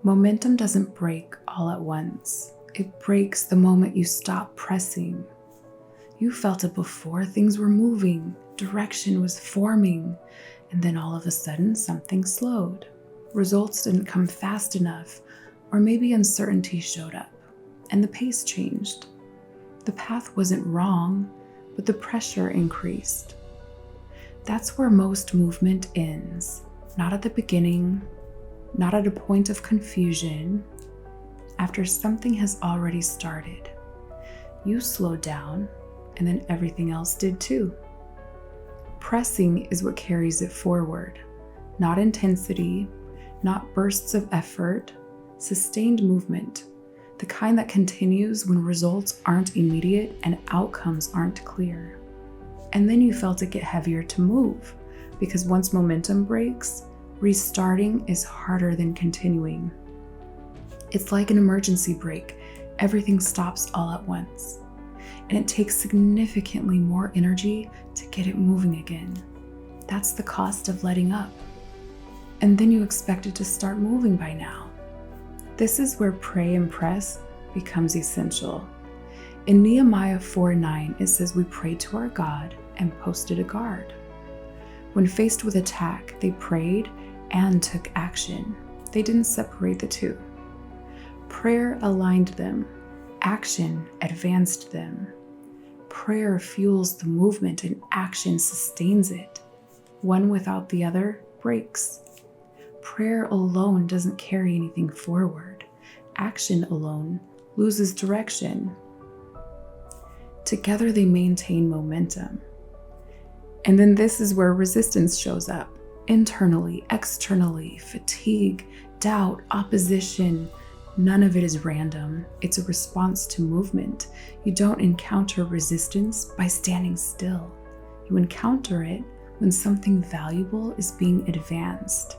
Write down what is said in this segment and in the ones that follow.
Momentum doesn't break all at once. It breaks the moment you stop pressing. You felt it before. Things were moving, direction was forming, and then all of a sudden something slowed. Results didn't come fast enough, or maybe uncertainty showed up, and the pace changed. The path wasn't wrong, but the pressure increased. That's where most movement ends, not at the beginning, not at a point of confusion. After something has already started, you slowed down, and then everything else did too. Pressing is what carries it forward, not intensity, not bursts of effort, sustained movement, the kind that continues when results aren't immediate and outcomes aren't clear. And then you felt it get heavier to move, because once momentum breaks, restarting is harder than continuing. It's like an emergency brake. Everything stops all at once, and it takes significantly more energy to get it moving again. That's the cost of letting up. And then you expect it to start moving by now. This is where pray and press becomes essential. In Nehemiah 4:9, it says we prayed to our God and posted a guard. When faced with attack, they prayed and took action. They didn't separate the two. Prayer aligned them. Action advanced them. Prayer fuels the movement and action sustains it. One without the other breaks. Prayer alone doesn't carry anything forward. Action alone loses direction. Together they maintain momentum. And then this is where resistance shows up. Internally, externally, fatigue, doubt, opposition. None of it is random. It's a response to movement. You don't encounter resistance by standing still. You encounter it when something valuable is being advanced.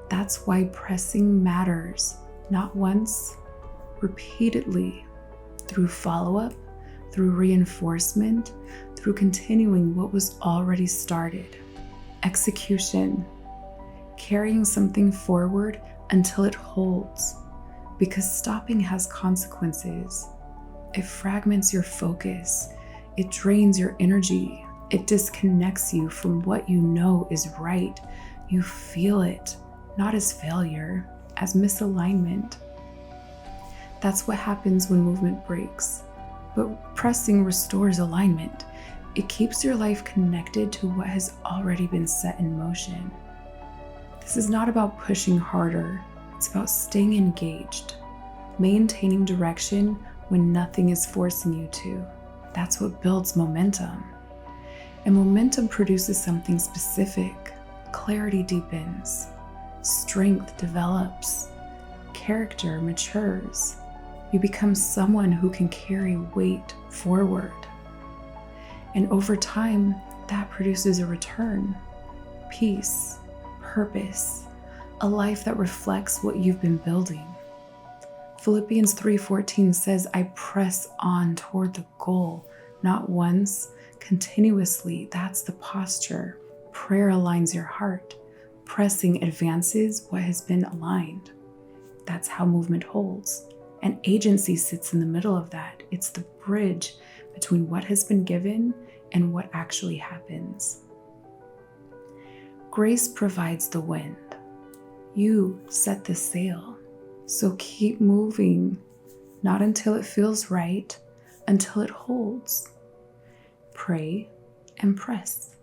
That's why pressing matters, not once, repeatedly, through follow-up, through reinforcement, through continuing what was already started. Execution, carrying something forward until it holds, because stopping has consequences. It fragments your focus, it drains your energy, it disconnects you from what you know is right. You feel it, not as failure, as misalignment. That's what happens when movement breaks. But pressing restores alignment. It keeps your life connected to what has already been set in motion. This is not about pushing harder. It's about staying engaged, maintaining direction when nothing is forcing you to. That's what builds momentum. And momentum produces something specific. Clarity deepens. Strength develops. Character matures. You become someone who can carry weight forward. And over time, that produces a return, peace, purpose, a life that reflects what you've been building. Philippians 3:14 says, I press on toward the goal, not once, continuously. That's the posture. Prayer aligns your heart. Pressing advances what has been aligned. That's how movement holds. And agency sits in the middle of that. It's the bridge between what has been given and what actually happens. Grace provides the wind. You set the sail. So keep moving, not until it feels right, until it holds. Pray and press.